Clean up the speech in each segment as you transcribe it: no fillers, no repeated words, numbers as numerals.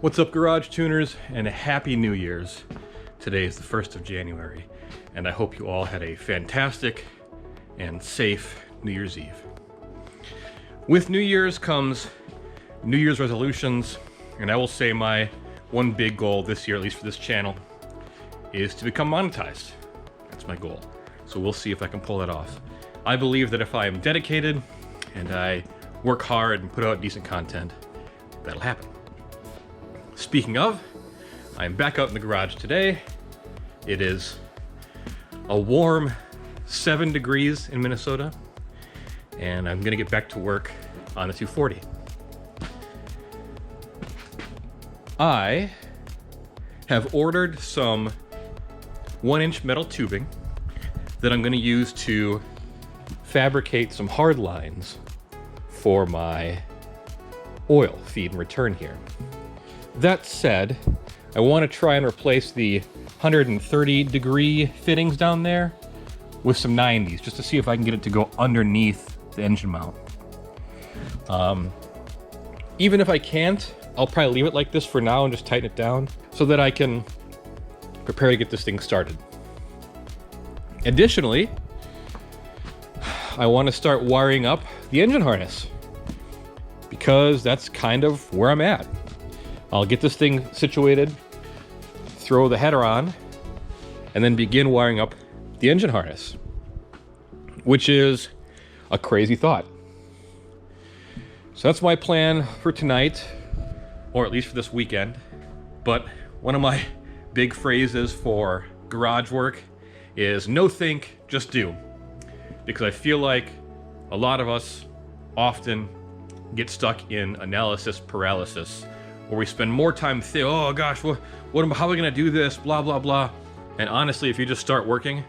What's up, garage tuners, and happy New Year's. Today is the 1st of January, and I hope you all had a fantastic and safe New Year's Eve. With New Year's comes New Year's resolutions, and I will say my one big goal this year, at least for this channel, is to become monetized. That's my goal. So we'll see if I can pull that off. I believe that if I am dedicated and I work hard and put out decent content, that'll happen. Speaking of, I'm back out in the garage today. It is a warm 7 degrees in Minnesota, and I'm gonna get back to work on the 240. I have ordered some 1-inch metal tubing that I'm gonna use to fabricate some hard lines for my oil feed and return here. That said, I want to try and replace the 130 degree fittings down there with some 90s, just to see if I can get it to go underneath the engine mount. Even if I can't, I'll probably leave it like this for now and just tighten it down so that I can prepare to get this thing started. Additionally, I want to start wiring up the engine harness because that's kind of where I'm at. I'll get this thing situated, throw the header on, and then begin wiring up the engine harness, which is a crazy thought. So that's my plan for tonight, or at least for this weekend. But one of my big phrases for garage work is no think, just do. Because I feel like a lot of us often get stuck in analysis paralysis, where we spend more time thinking, oh gosh, how are we gonna do this, blah, blah, blah. And honestly, if you just start working,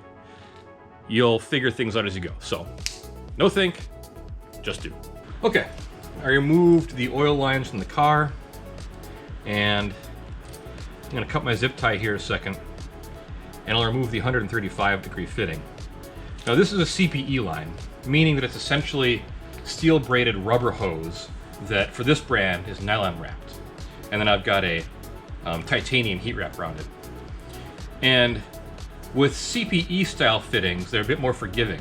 you'll figure things out as you go. So, no think, just do. Okay, I removed the oil lines from the car, and I'm gonna cut my zip tie here a second, and I'll remove the 135 degree fitting. Now this is a CPE line, meaning that it's essentially steel braided rubber hose that for this brand is nylon wrapped. And then I've got a titanium heat wrap around it. And with CPE style fittings, they're a bit more forgiving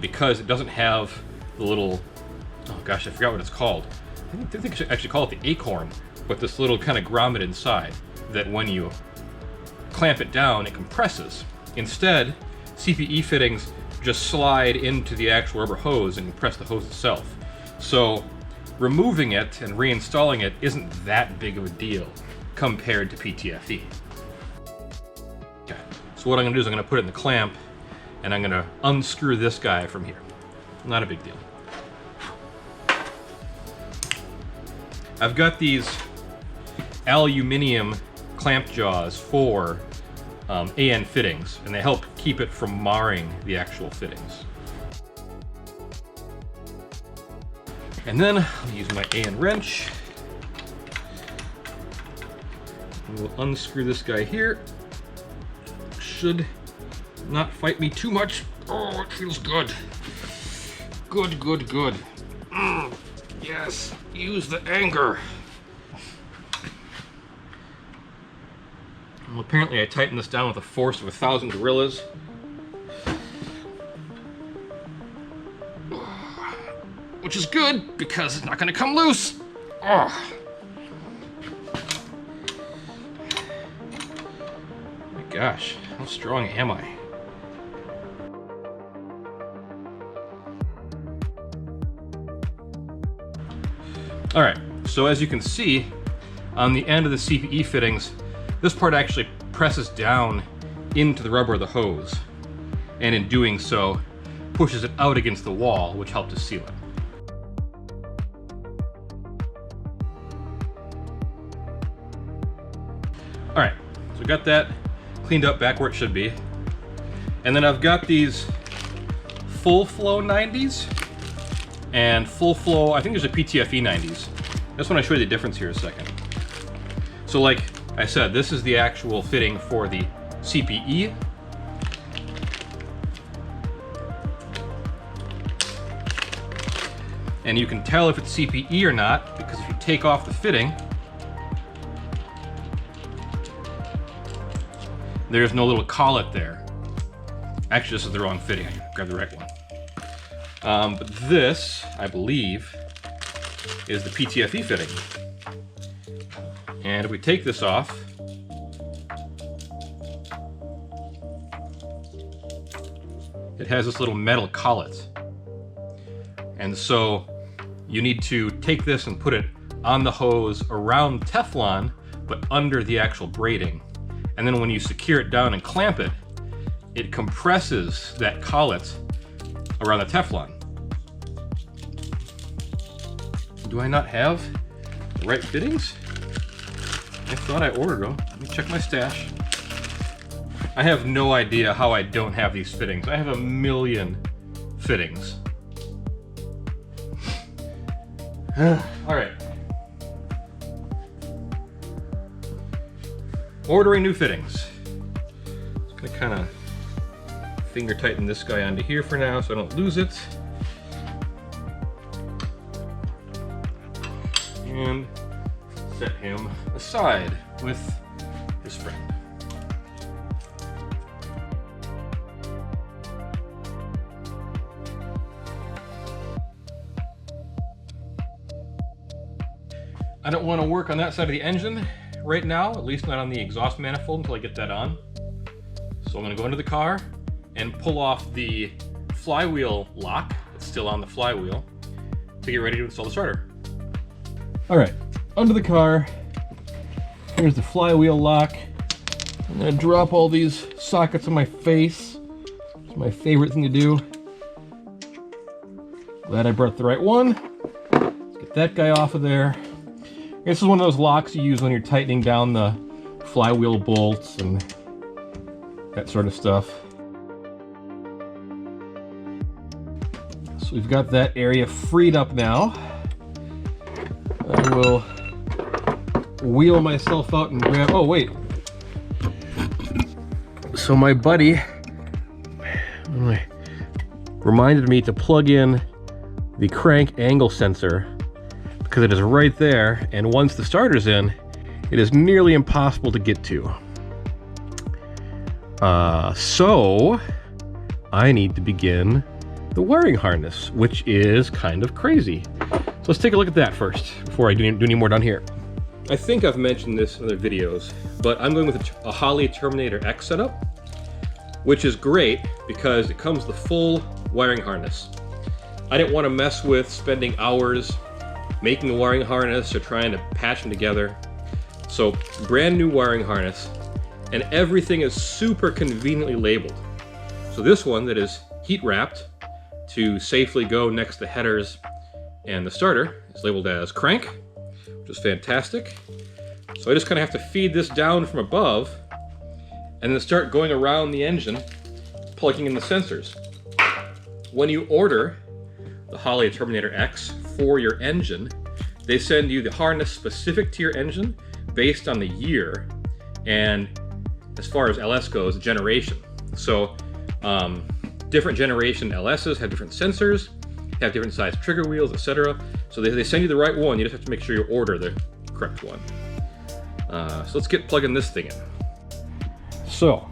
because it doesn't have the little, oh gosh, I forgot what it's called. I think I should actually call it the acorn, but this little kind of grommet inside that when you clamp it down, it compresses. Instead, CPE fittings just slide into the actual rubber hose and compress the hose itself. So removing it and reinstalling it isn't that big of a deal compared to PTFE. Okay, so what I'm gonna do is I'm gonna put it in the clamp and I'm gonna unscrew this guy from here. Not a big deal. I've got these aluminum clamp jaws for AN fittings, and they help keep it from marring the actual fittings. And then I'll use my AN wrench. And we'll unscrew this guy here. Should not fight me too much. Oh, it feels good. Good, good, good. Yes, use the anger. Well, apparently I tightened this down with the force of 1,000 gorillas. Which is good, because it's not gonna come loose. Oh. My gosh, how strong am I? All right, so as you can see, on the end of the CPE fittings, this part actually presses down into the rubber of the hose, and in doing so, pushes it out against the wall, which helped to seal it. All right, so we got that cleaned up back where it should be. And then I've got these full flow 90s and full flow, I think there's a PTFE 90s. I just want to show you the difference here a second. So like I said, this is the actual fitting for the CPE. And you can tell if it's CPE or not, because if you take off the fitting, there's no little collet there. Actually, this is the wrong fitting. I grabbed the right one. But this, I believe, is the PTFE fitting. And if we take this off, it has this little metal collet. And so you need to take this and put it on the hose around Teflon, but under the actual braiding. And then when you secure it down and clamp it, it compresses that collet around the Teflon. Do I not have the right fittings? I thought I ordered them. Let me check my stash. I have no idea how I don't have these fittings. I have a million fittings. All right. Ordering new fittings. Just gonna kind of finger tighten this guy onto here for now so I don't lose it. And set him aside with his friend. I don't want to work on that side of the engine right now, at least not on the exhaust manifold until I get that on. So I'm going to go into the car and pull off the flywheel lock that's still on the flywheel to get ready to install the starter. All right, under the car, here's the flywheel lock. I'm going to drop all these sockets on my face. It's my favorite thing to do. Glad I brought the right one. Let's get that guy off of there. This is one of those locks you use when you're tightening down the flywheel bolts and that sort of stuff. So we've got that area freed up now. I will wheel myself out and grab, oh wait. So my buddy reminded me to plug in the crank angle sensor, because it is right there, and once the starter's in, it is nearly impossible to get to. So I need to begin the wiring harness, which is kind of crazy. So let's take a look at that first, before I do any more down here. I think I've mentioned this in other videos, but I'm going with a Holley Terminator X setup, which is great because it comes with the full wiring harness. I didn't want to mess with spending hours making a wiring harness or trying to patch them together. So brand new wiring harness, and everything is super conveniently labeled. So this one that is heat wrapped to safely go next to the headers and the starter is labeled as crank, which is fantastic. So I just kind of have to feed this down from above and then start going around the engine, plugging in the sensors. When you order the Holley Terminator X for your engine, they send you the harness specific to your engine based on the year and, as far as LS goes, generation. So different generation LSs have different sensors, have different size trigger wheels, etc. So they send you the right one. You just have to make sure you order the correct one. So let's get plugging this thing in. So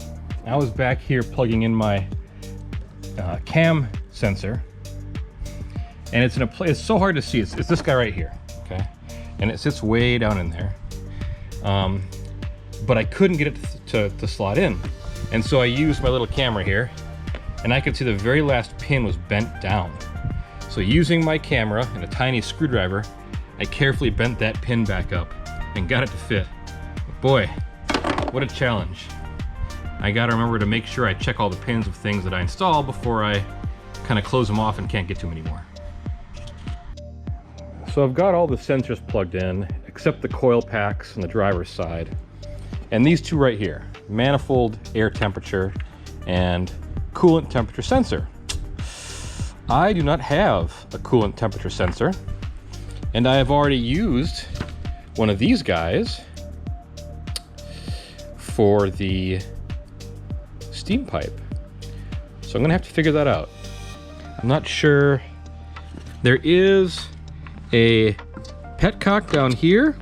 I was back here plugging in my cam sensor, and it's in a place, it's so hard to see. It's this guy right here, okay? And it sits way down in there. But I couldn't get it to slot in. And so I used my little camera here, and I could see the very last pin was bent down. So using my camera and a tiny screwdriver, I carefully bent that pin back up and got it to fit. But boy, what a challenge. I gotta remember to make sure I check all the pins of things that I install before I kind of close them off and can't get to them anymore. So I've got all the sensors plugged in, except the coil packs on the driver's side. And these two right here, manifold air temperature and coolant temperature sensor. I do not have a coolant temperature sensor, and I have already used one of these guys for the steam pipe. So I'm gonna have to figure that out. I'm not sure. There is a petcock down here,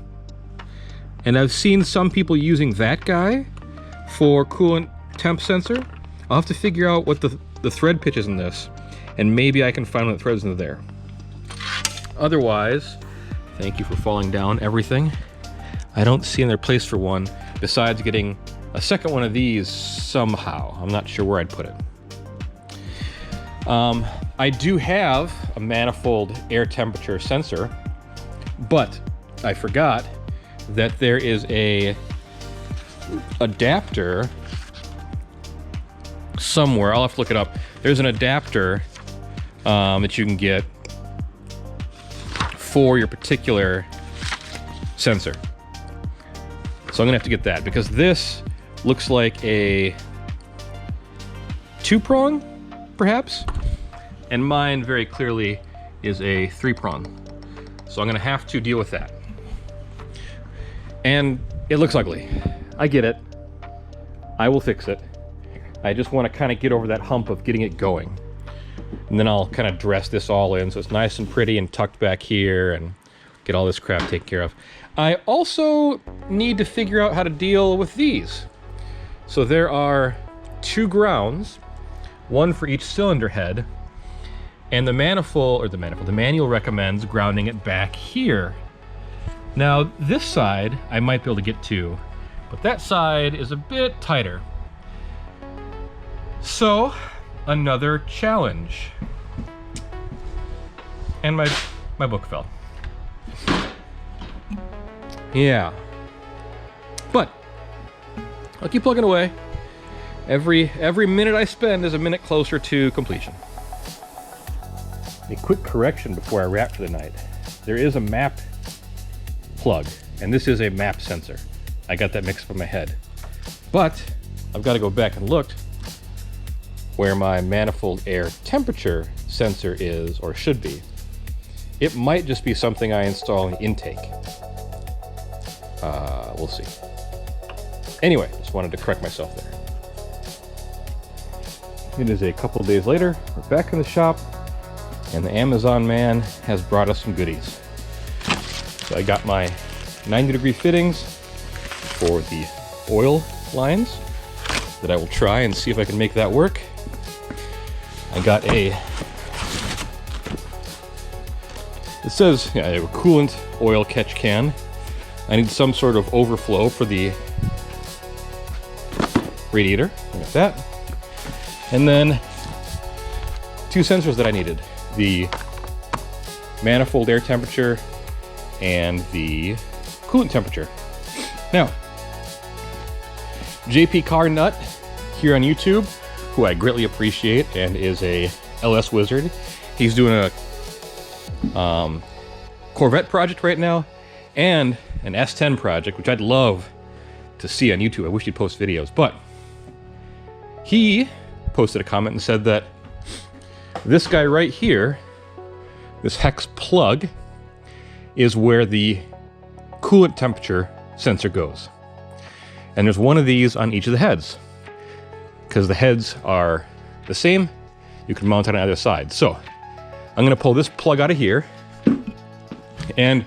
and I've seen some people using that guy for coolant temp sensor. I'll have to figure out what the thread pitch is in this, and maybe I can find one that threads into there. Otherwise, thank you for falling down everything. I don't see another place for one besides getting a second one of these somehow. I'm not sure where I'd put it. I do have a manifold air temperature sensor, but I forgot that there is a adapter somewhere. I'll have to look it up. There's an adapter that you can get for your particular sensor. So I'm gonna have to get that because this looks like a 2-prong, perhaps, and mine very clearly is a 3-prong. So I'm gonna have to deal with that. And it looks ugly. I get it. I will fix it. I just want to kind of get over that hump of getting it going. And then I'll kind of dress this all in so it's nice and pretty and tucked back here and get all this crap taken care of. I also need to figure out how to deal with these. So there are 2 grounds, one for each cylinder head, and the manual recommends grounding it back here. Now this side I might be able to get to, but that side is a bit tighter. So, another challenge. And my book fell. Yeah. But I'll keep plugging away. Every minute I spend is a minute closer to completion. A quick correction before I wrap for the night. There is a map plug, and this is a map sensor. I got that mixed up in my head. But I've got to go back and look where my manifold air temperature sensor is, or should be. It might just be something I install in intake. We'll see. Anyway, just wanted to correct myself there. It is a couple days later. We're back in the shop, and the Amazon man has brought us some goodies. So I got my 90-degree fittings for the oil lines that I will try and see if I can make that work. I got it says a coolant oil catch can. I need some sort of overflow for the radiator. I got that. And then 2 sensors that I needed. The manifold air temperature and the coolant temperature. Now, JP Car Nut here on YouTube, who I greatly appreciate and is a LS wizard. He's doing a Corvette project right now and an S10 project, which I'd love to see on YouTube. I wish he'd post videos, but he posted a comment and said that this guy right here, this hex plug, is where the coolant temperature sensor goes. And there's one of these on each of the heads. Because the heads are the same, you can mount it on either side. So, I'm gonna pull this plug out of here, and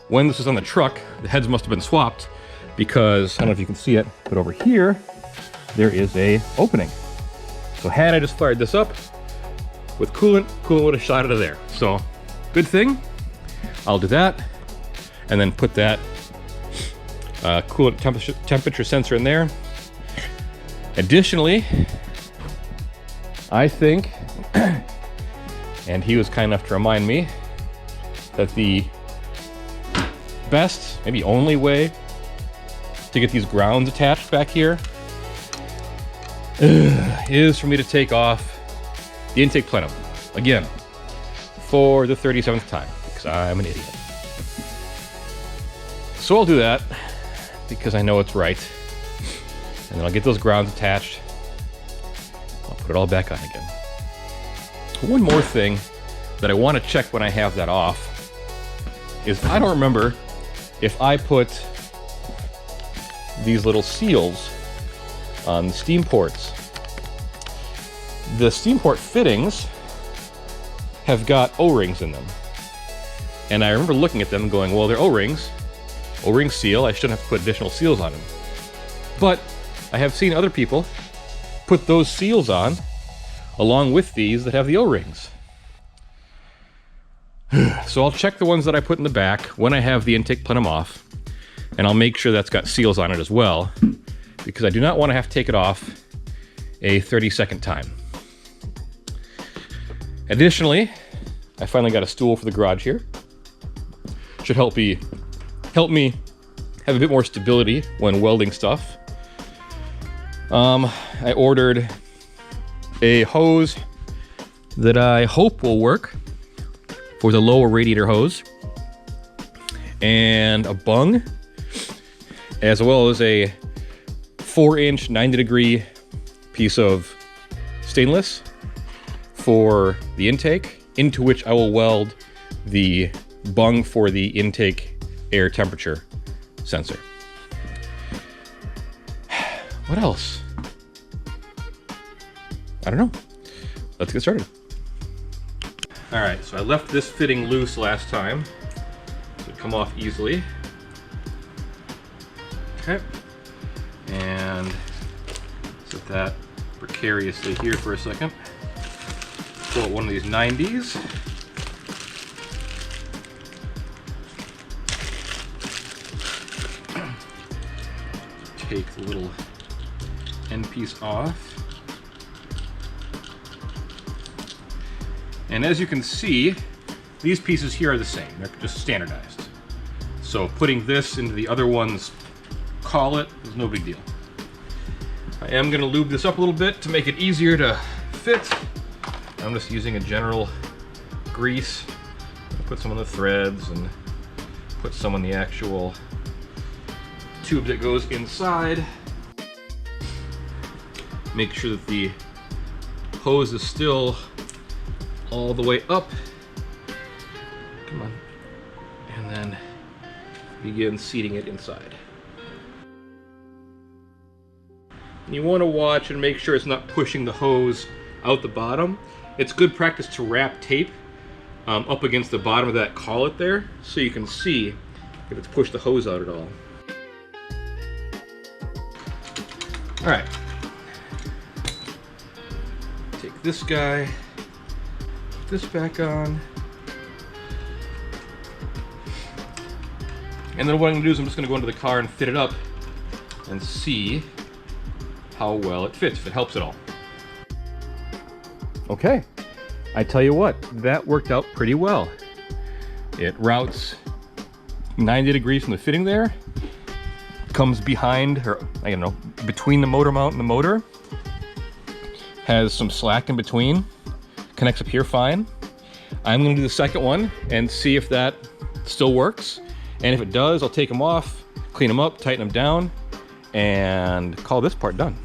when this was on the truck, the heads must have been swapped, because, I don't know if you can see it, but over here, there is a opening. So had I just fired this up with coolant would have shot out of there. So, good thing, I'll do that, and then put that coolant temperature sensor in there. Additionally, I think, and he was kind enough to remind me, that the best, maybe only way to get these grounds attached back here is for me to take off the intake plenum again for the 37th time, because I'm an idiot. So I'll do that because I know it's right. And then I'll get those grounds attached. I'll put it all back on again. One more thing that I want to check when I have that off is I don't remember if I put these little seals on the steam ports. The steam port fittings have got O-rings in them. And I remember looking at them and going, well, they're O-rings. O-ring seal, I shouldn't have to put additional seals on them. But I have seen other people put those seals on along with these that have the O-rings. So I'll check the ones that I put in the back when I have the intake plenum off, and I'll make sure that's got seals on it as well, because I do not want to have to take it off a 30-second time. Additionally, I finally got a stool for the garage here. Should help me have a bit more stability when welding stuff. I ordered a hose that I hope will work for the lower radiator hose, and a bung, as well as a 4-inch 90-degree piece of stainless for the intake, into which I will weld the bung for the intake air temperature sensor. What else? I don't know. Let's get started. All right, so I left this fitting loose last time, so it come off easily. Okay, and set that precariously here for a second. Pull out one of these 90s. Take the little end piece off. And as you can see, these pieces here are the same. They're just standardized. So putting this into the other one's collet is no big deal. I am going to lube this up a little bit to make it easier to fit. I'm just using a general grease. Put some on the threads and put some on the actual tube that goes inside. Make sure that the hose is still all the way up. Come on. And then begin seating it inside. And you want to watch and make sure it's not pushing the hose out the bottom. It's good practice to wrap tape up against the bottom of that collet there, so you can see if it's pushed the hose out at all. All right. Take this guy, put this back on. And then what I'm gonna do is I'm just gonna go into the car and fit it up and see how well it fits, if it helps at all. Okay, I tell you what, that worked out pretty well. It routes 90 degrees from the fitting there, comes behind, or I don't know, between the motor mount and the motor, has some slack in between, connects up here fine. I'm gonna do the second one and see if that still works. And if it does, I'll take them off, clean them up, tighten them down, and call this part done.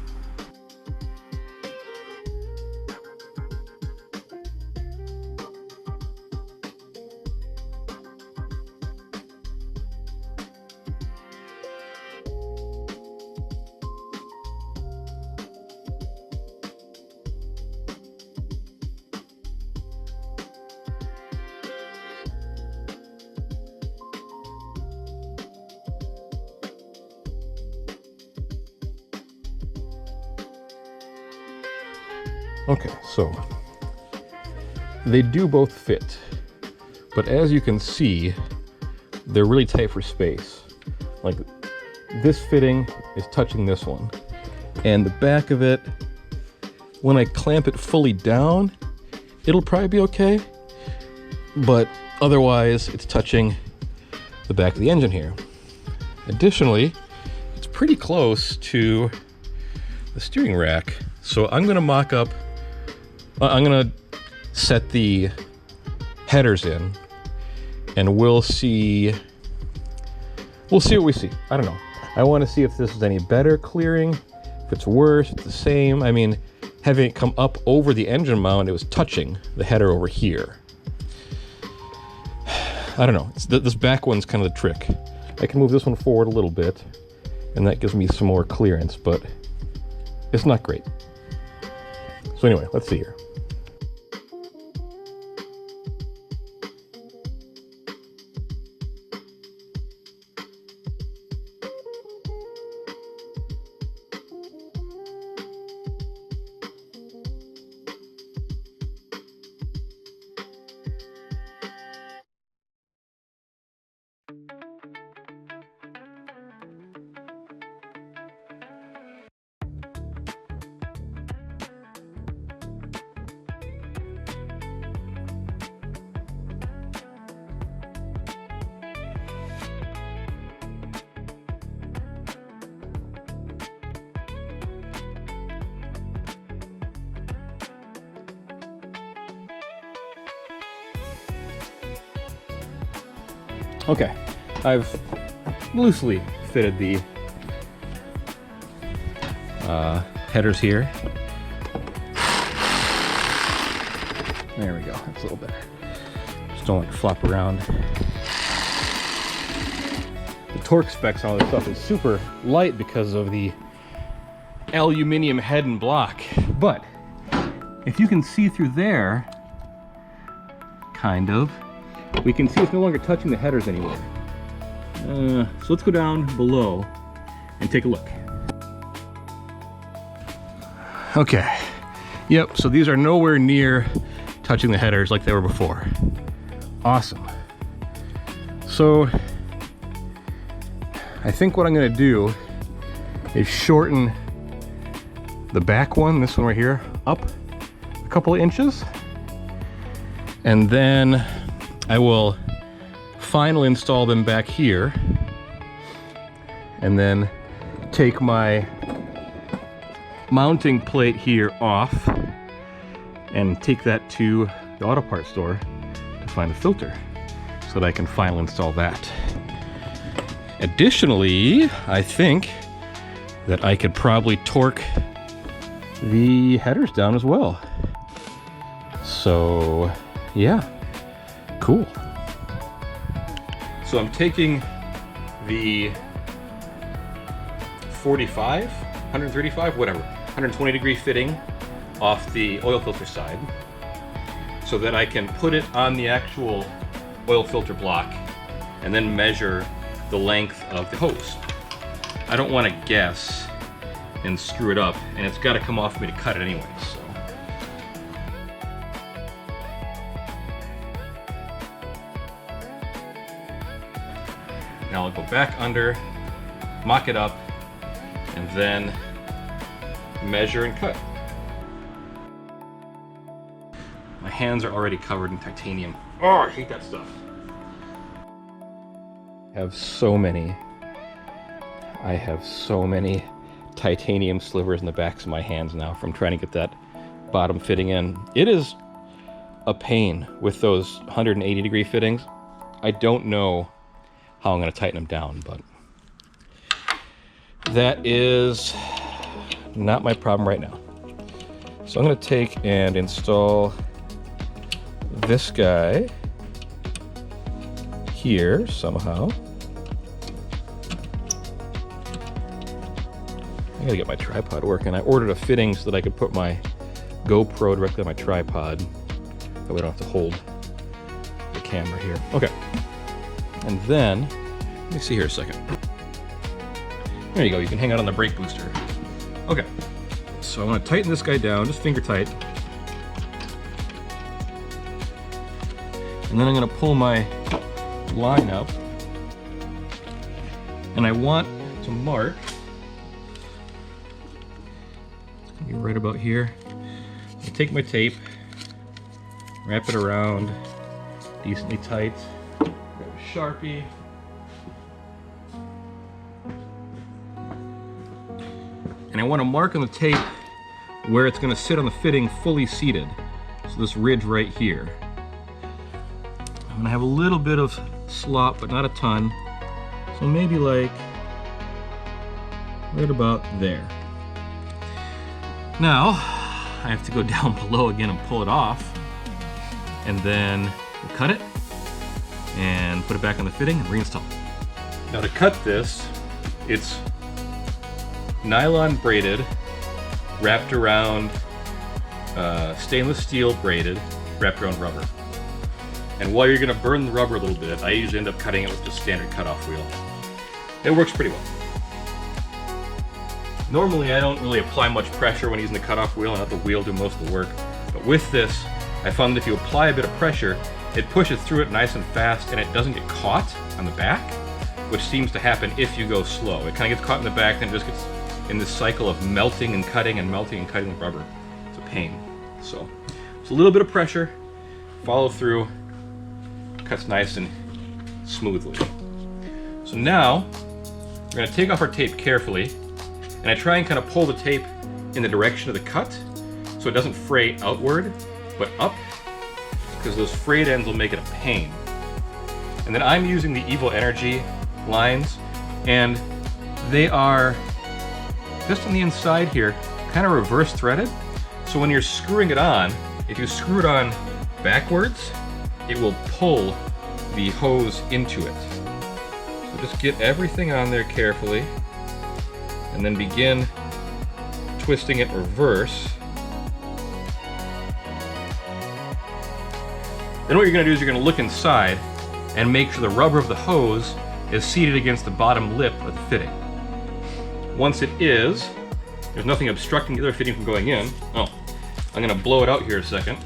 Okay, so they do both fit, but as you can see, they're really tight for space. Like, this fitting is touching this one, and the back of it, when I clamp it fully down, it'll probably be okay, but otherwise it's touching the back of the engine here. Additionally, it's pretty close to the steering rack, so I'm going to mock up. I'm gonna set the headers in, and we'll see what we see. I don't know. I want to see if this is any better clearing, if it's worse, if it's the same. I mean, having it come up over the engine mount, it was touching the header over here. I don't know. This back one's kind of the trick. I can move this one forward a little bit, and that gives me some more clearance, but it's not great. So anyway, let's see here. Okay, I've loosely fitted the headers here. There we go, that's a little better. Just don't let it flop around. The torque specs on all this stuff is super light because of the aluminum head and block. But if you can see through there, kind of, we can see it's no longer touching the headers anymore. So let's go down below and take a look. Okay, yep, so these are nowhere near touching the headers like they were before. Awesome. So I think what I'm gonna do is shorten the back one, this one right here, up a couple of inches. And then I will finally install them back here. And then take my mounting plate here off and take that to the auto parts store to find the filter so that I can finally install that. Additionally, I think that I could probably torque the headers down as well. So yeah, cool. So I'm taking the 45, 135, whatever, 120 degree fitting off the oil filter side so that I can put it on the actual oil filter block and then measure the length of the hose. I don't want to guess and screw it up, and it's got to come off me to cut it anyway, so. Now I'll go back under, mock it up, and then measure and cut. My hands are already covered in titanium. Oh, I hate that stuff. I have so many titanium slivers in the backs of my hands now from trying to get that bottom fitting in. It is a pain with those 180 degree fittings. I don't know how I'm going to tighten them down, but that is not my problem right now. So I'm going to take and install this guy here somehow. I gotta get my tripod working. I ordered a fitting so that I could put my GoPro directly on my tripod. That way I don't have to hold the camera here. Okay. And then, let me see here a second. There you go, you can hang out on the brake booster. Okay. So I want to tighten this guy down, just finger tight. And then I'm gonna pull my line up. And I want to mark, right about here. I take my tape, wrap it around decently tight, grab a Sharpie, and I want to mark on the tape where it's going to sit on the fitting fully seated. So this ridge right here. I'm going to have a little bit of slop, but not a ton. So maybe like right about there. Now, I have to go down below again and pull it off, and then we'll cut it and put it back on the fitting and reinstall it. Now to cut this, it's nylon braided, wrapped around stainless steel braided, wrapped around rubber. And while you're gonna burn the rubber a little bit, I usually end up cutting it with just standard cutoff wheel. It works pretty well. Normally I don't really apply much pressure when using the cutoff wheel and let the wheel do most of the work. But with this, I found that if you apply a bit of pressure, it pushes through it nice and fast and it doesn't get caught on the back, which seems to happen if you go slow. It kind of gets caught in the back and just gets in this cycle of melting and cutting and melting and cutting the rubber. It's a pain. So it's a little bit of pressure, follow through, cuts nice and smoothly. So now we're going to take off our tape carefully, and I try and kind of pull the tape in the direction of the cut so it doesn't fray outward but up, because those frayed ends will make it a pain. And then I'm using the Evil Energy lines, and they are just on the inside here, kind of reverse threaded. So when you're screwing it on, if you screw it on backwards, it will pull the hose into it. So just get everything on there carefully, and then begin twisting it reverse. Then what you're going to do is you're going to look inside and make sure the rubber of the hose is seated against the bottom lip of the fitting. Once it is, there's nothing obstructing the other fitting from going in. Oh, I'm going to blow it out here a second.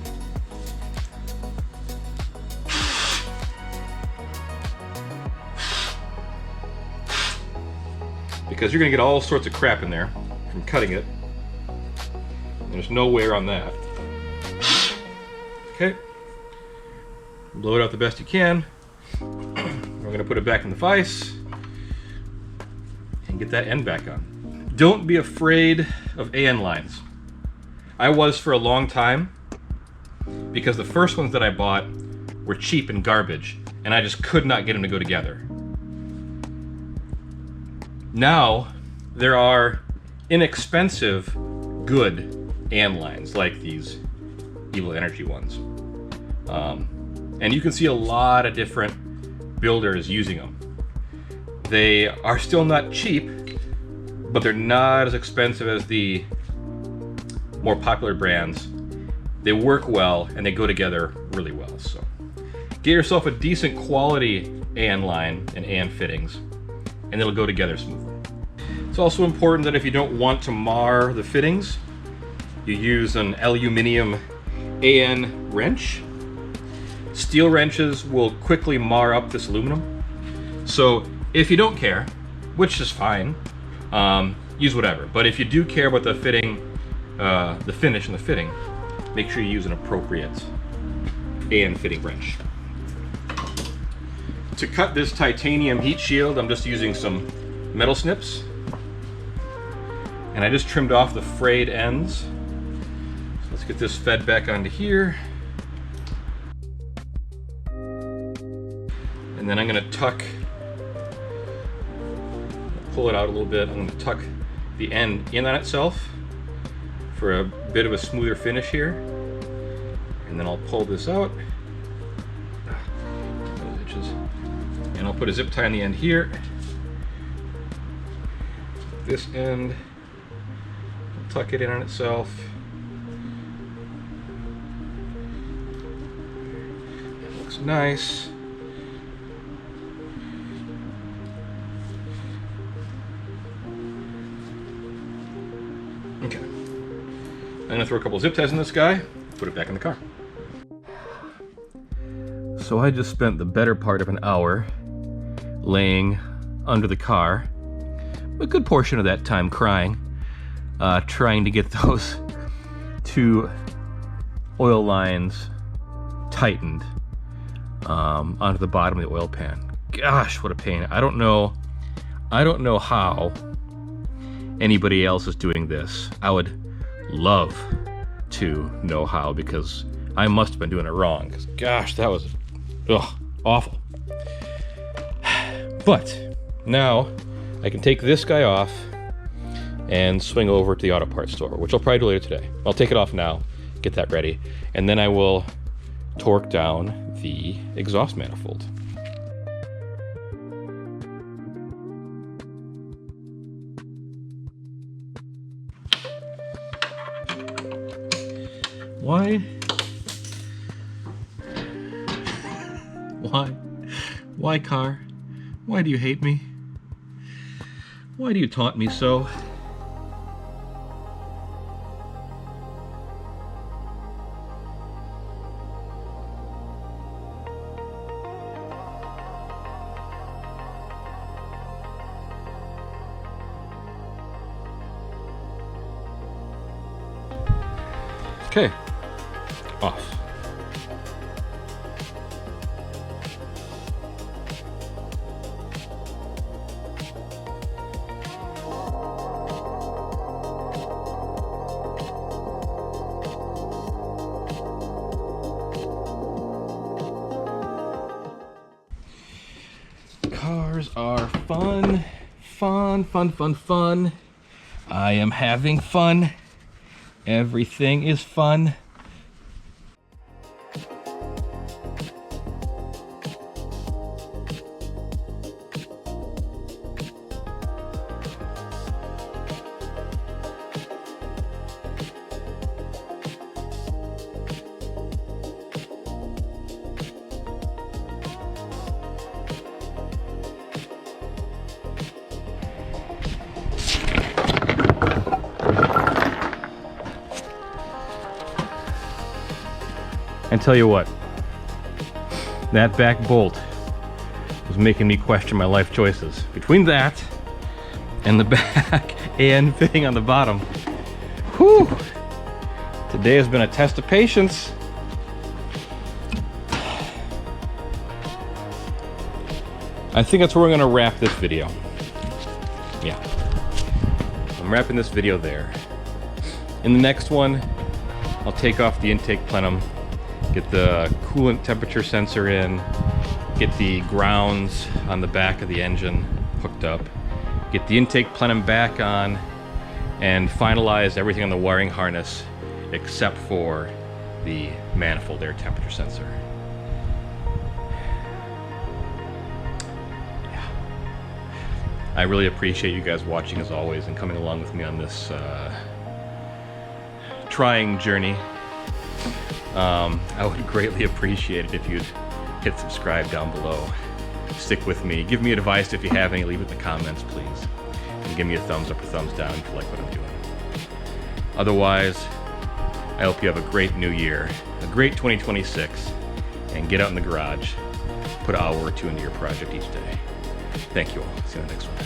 Because you're going to get all sorts of crap in there from cutting it. There's no way around that. Okay. Blow it out the best you can. We're going to put it back in the vise and get that end back on. Don't be afraid of AN lines. I was for a long time, because the first ones that I bought were cheap and garbage, and I just could not get them to go together. Now, there are inexpensive, good AN lines, like these Evil Energy ones. And you can see a lot of different builders using them. They are still not cheap, but they're not as expensive as the more popular brands. They work well and they go together really well. So get yourself a decent quality AN line and AN fittings, and it'll go together smoothly. It's also important that if you don't want to mar the fittings, you use an aluminum AN wrench. Steel wrenches will quickly mar up this aluminum. So if you don't care, which is fine, use whatever. But if you do care about the fitting, the finish and the fitting, make sure you use an appropriate AN fitting wrench. To cut this titanium heat shield, I'm just using some metal snips. And I just trimmed off the frayed ends. So let's get this fed back onto here. And then I'm going to pull it out a little bit. I'm going to tuck the end in on itself for a bit of a smoother finish here. And then I'll pull this out. Those itches. And I'll put a zip tie on the end here. This end, I'll tuck it in on itself. It looks nice. Okay. I'm gonna throw a couple zip ties in this guy, put it back in the car. So I just spent the better part of an hour laying under the car, a good portion of that time crying, trying to get those two oil lines tightened onto the bottom of the oil pan. Gosh, what a pain. I don't know how anybody else is doing this. I would love to know how, because I must have been doing it wrong. 'Cause gosh, that was awful. But now I can take this guy off and swing over to the auto parts store, which I'll probably do later today. I'll take it off now, get that ready, and then I will torque down the exhaust manifold. Why, car? Why do you hate me? Why do you taunt me so? Okay, off. are fun, fun, fun, fun, fun. I am having fun. Everything is fun. And tell you what, that back bolt was making me question my life choices. Between that and the back and fitting on the bottom, whew, today has been a test of patience. I think that's where we're gonna wrap this video. Yeah, I'm wrapping this video there. In the next one, I'll take off the intake plenum, get the coolant temperature sensor in, get the grounds on the back of the engine hooked up, get the intake plenum back on, and finalize everything on the wiring harness except for the manifold air temperature sensor. Yeah. I really appreciate you guys watching as always and coming along with me on this trying journey. I would greatly appreciate it if you'd hit subscribe down below. Stick with me. Give me advice if you have any. Leave it in the comments, please. And give me a thumbs up or thumbs down if you like what I'm doing. Otherwise, I hope you have a great new year, a great 2026, and get out in the garage. Put an hour or two into your project each day. Thank you all. See you in the next one.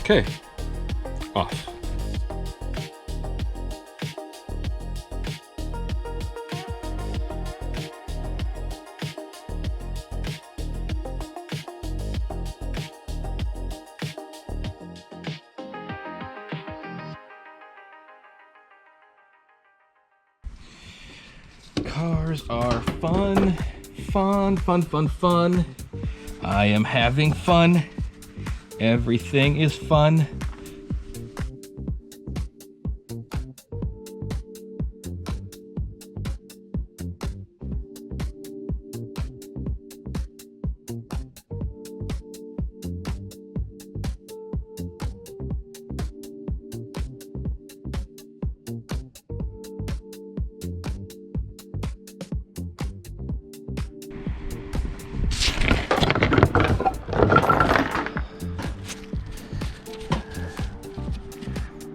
Okay, off. Cars are fun, fun, fun, fun, fun. I am having fun. Everything is fun.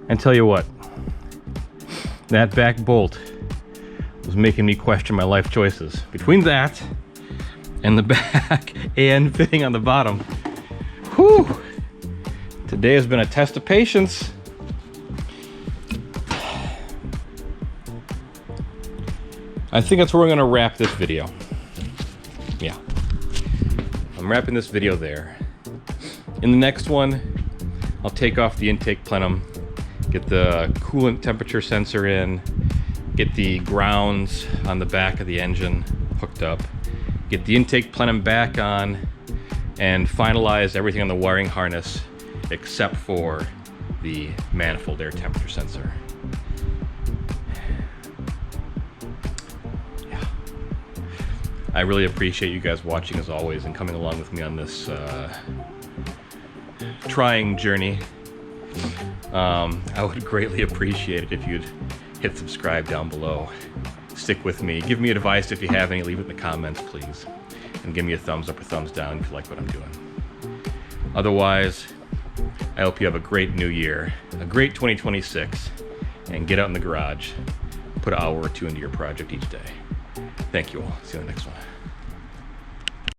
And tell you what, that back bolt was making me question my life choices. Between that and the back and fitting on the bottom, whew, today has been a test of patience. I think that's where we're gonna wrap this video. Yeah, I'm wrapping this video there. In the next one, I'll take off the intake plenum, get the coolant temperature sensor in, get the grounds on the back of the engine hooked up, get the intake plenum back on, and finalize everything on the wiring harness except for the manifold air temperature sensor. Yeah. I really appreciate you guys watching as always and coming along with me on this trying journey. I would greatly appreciate it if you'd hit subscribe down below. Stick with me. Give me advice if you have any. Leave it in the comments, please. And give me a thumbs up or thumbs down if you like what I'm doing. Otherwise, I hope you have a great new year, a great 2026, and get out in the garage. Put an hour or two into your project each day. Thank you all. See you in the next one.